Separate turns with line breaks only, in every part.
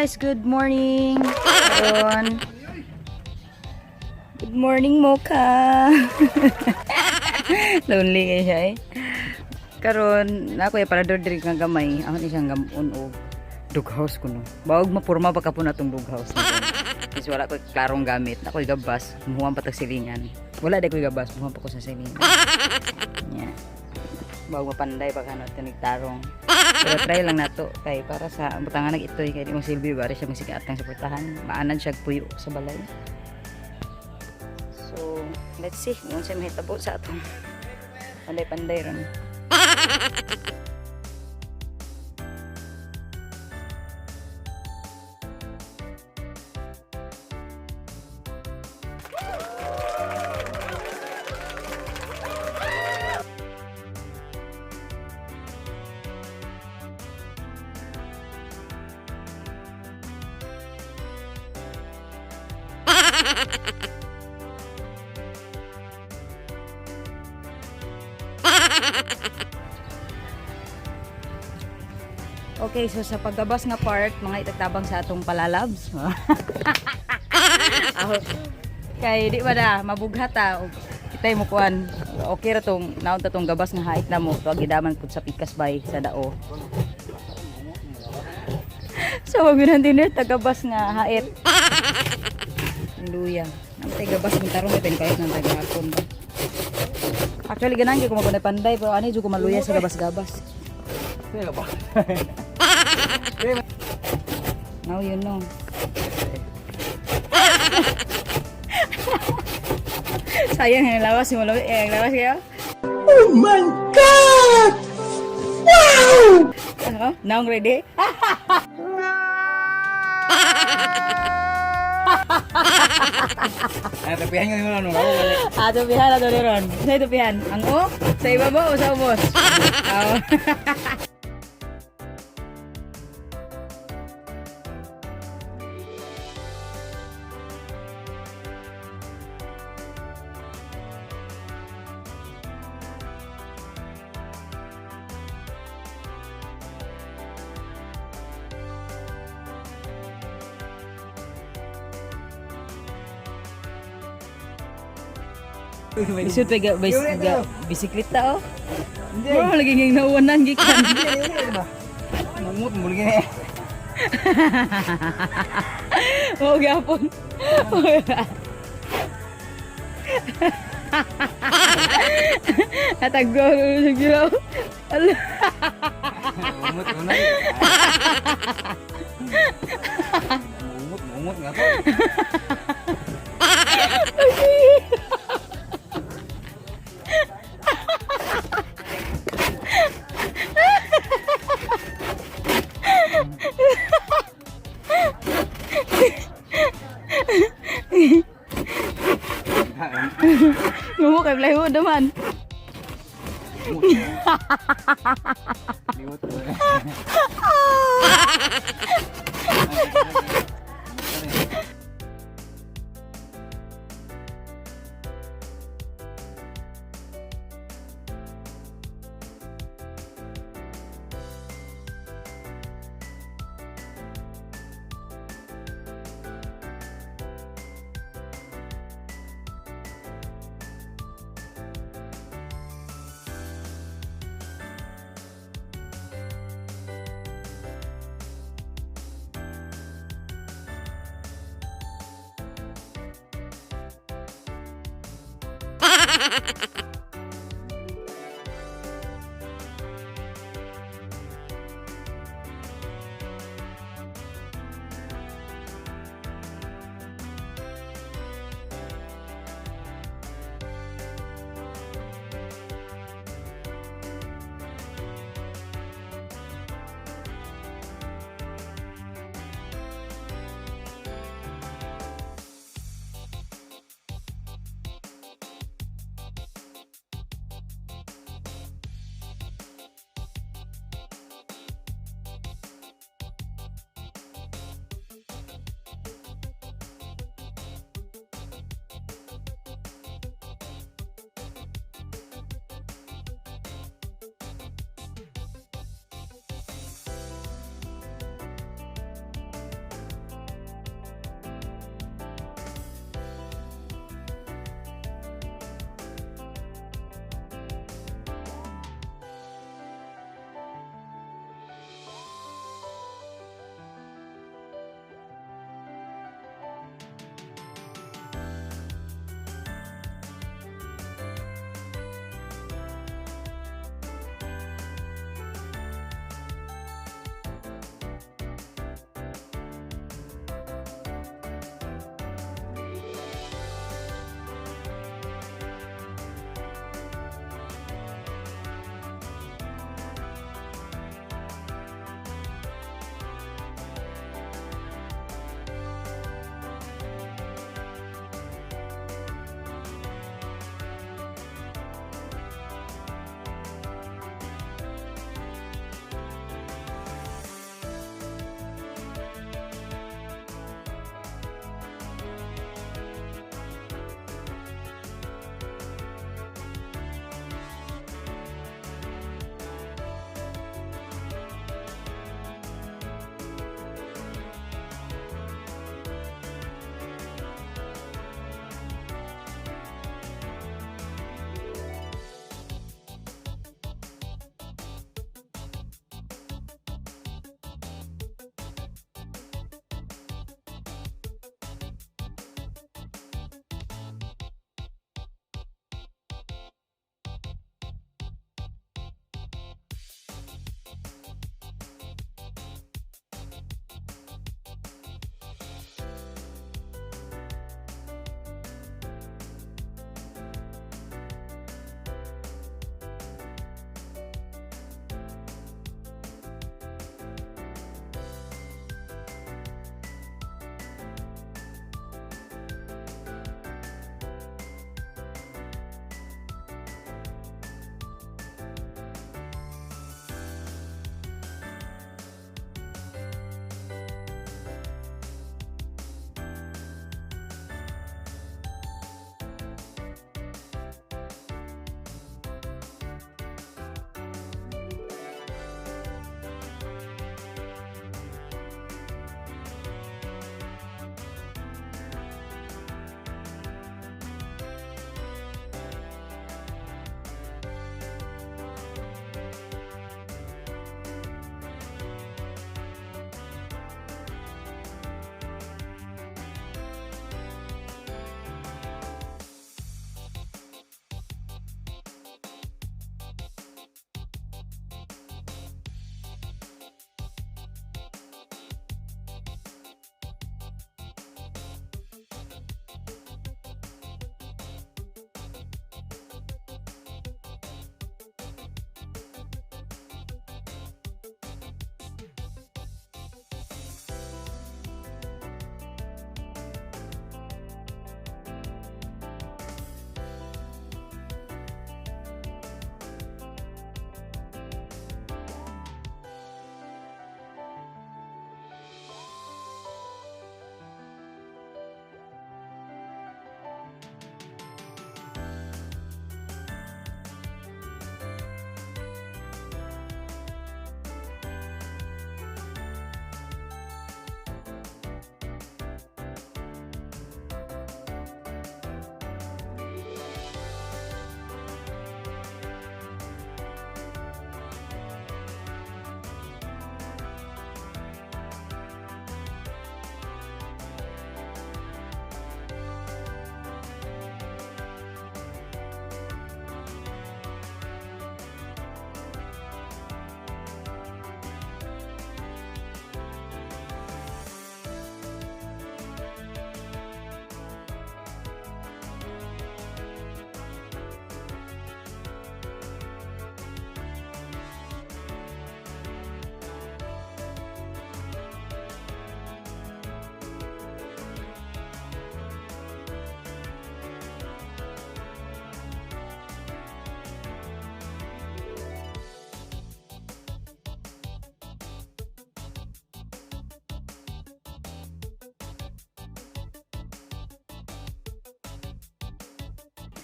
guys, good morning. Karon. Good morning, Mocha. Lonely kayo siya eh. Karon, ako yung parador diri nga gamay. Ako ni siyang gamon o dughouse ko no. Bawag mapurma pa ka po na itong dughouse na to. Kasi wala ko klarong gamit. Ako yung gabas, muhuan pa tag silingan. Wala di ko yung gabas, muhuan pa ko sa silingan. Yeah. Bawag mapanday pa ka na ito tarong. Pero try lang nato kay para sa butangan nag itoy kay di mo silbi bari siya magsikat ng suportahan. Maanan siya puyo sa balay. So, let's see kung siya mahitabo sa atong panday-panday ron. Okay, so sa paggabas nga part, mga itagtabang sa atong palalabs. Kay di ba na, mabughat ta. Kitay mo kuan. Okay ra tong naon ta tong gabas nga hait na mo. Tuwag gidaman pud sa pikas bay sa dao. So wag yun dinner tagabas nga hait. Luya. Namtay gabas ng tarong may penkayot ng tagahapon ba. Actually ganang ko magunay panday pero ani jud ko maluya sa gabas-gabas.
Kaya ba?
Now you know. Sayang yang lawas mo yang lawas ya.
Oh my God! Wow!
Now ready?
Ay, tapihan nga yung ano.
Tupihan na doon ron. Sa'yo tupihan? Ang o? Sa iba mo o sa ubos? Isud pa bisikleta oh.
Hindi.
Bro, lagi nging nauwanan gikan.
Mumut mo lagi.
Oh, gapon. Nataggo sa giraw.
Mumut mo na. Mumut nga to.
Ngumuk kay plywood naman.
Limot mo na.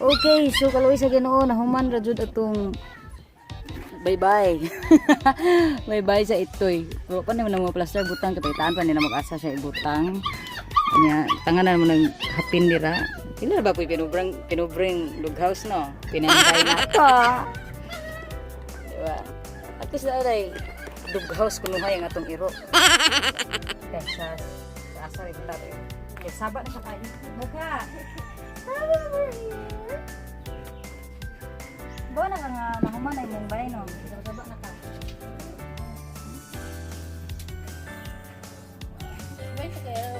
Okay, so kaloy sa Ginoo nahuman ra jud atong bye-bye. Bye-bye sa itoy. Pero pa naman mo plaster butang kapitaan pa nila mag-asa siya ibutang. Kanya tanganan mo nang hapin dira. Pila ba po'y pinubrang lughouse no? Pinantay na to. Diba? At least na ay lughouse kunuhay ang atong iro. Kaya sa asa rin tayo. Kaya saba na siya kayo. Mukha! Bawa na ka nga nahuman ay mong balay no? Saba na ka. Wait kayo.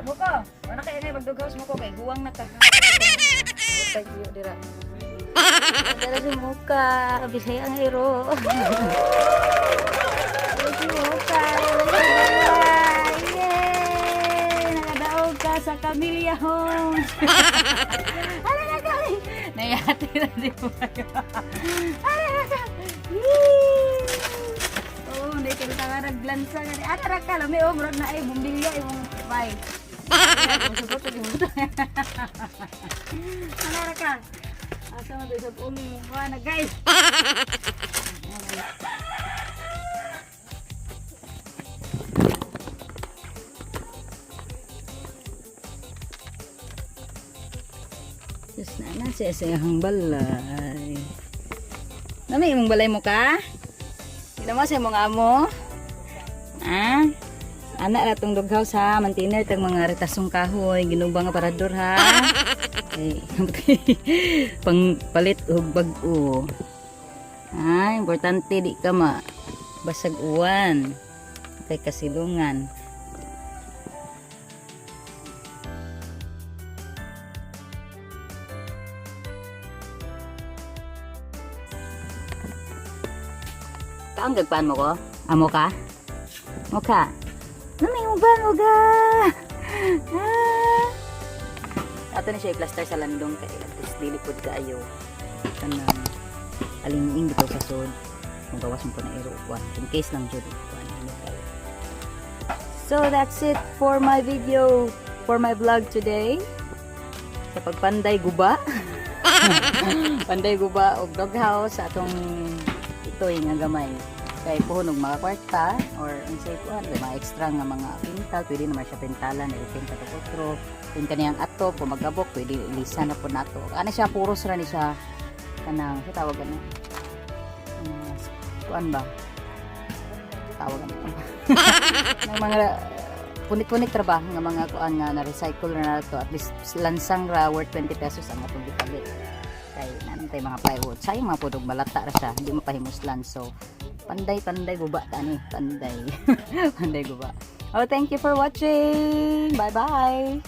Muko, wala kaya ngay magdughaws mo ko kay guwang na ka. Thank you dira. Dira si Muka, bisay ang hero. Si Muka, yay! Nakadaog ka sa Camellia Homes. Hala na kami! Nayati na di mo kayo. Hala na kami! Oh, hindi ka na naglansa nga. Ano ra ka? Lami o, murag na ay bumbilya yung bye. Ano ra ka? Asa mo doon sa umi mo na guys? Diyos na siya sa iyang balay. Nami imong balay mo ka? Hindi mo sa imong amo? Ha? Anak na itong doghouse ha. Mantiner itong mga retasong kahoy. Ginubang nga parador ha. Okay. Pang palit o bag-o. Ha? Importante di ka basag uwan. Kay kasilungan. Kaang gagpaan mo ko? Amo ka? Muka? Namay mo ba? Muga! Ato na siya i-plaster sa landong kay at least dilipod kaayo. Kanang alinging dito sa sod. Kung gawas mo po na iruwan. In case lang dyan. So that's it for my video. For my vlog today. Sa pagpanday guba. Panday guba o doghouse sa atong itoy nga gamay. Kay puhunog mga kwarta or ang say ko mga extra nga mga pintal, pwede naman siya pintalan, pinta to kutro, pin kaniyang ato kung magabok pwede ilisa na po nato. Ano siya puros ra ni siya kanang sa tawag ano. Kuan ba? Tawag ano. Ng mga punit-punit ra ba nga mga kuan nga na recycle na nato at least lansang ra worth 20 pesos ang atong gipalit. Kay nanay mga plywood. Sayang mga pudog balata ra siya, hindi mapahimuslan. So panday guba tani, panday. Panday guba. Oh, thank you for watching. Bye-bye.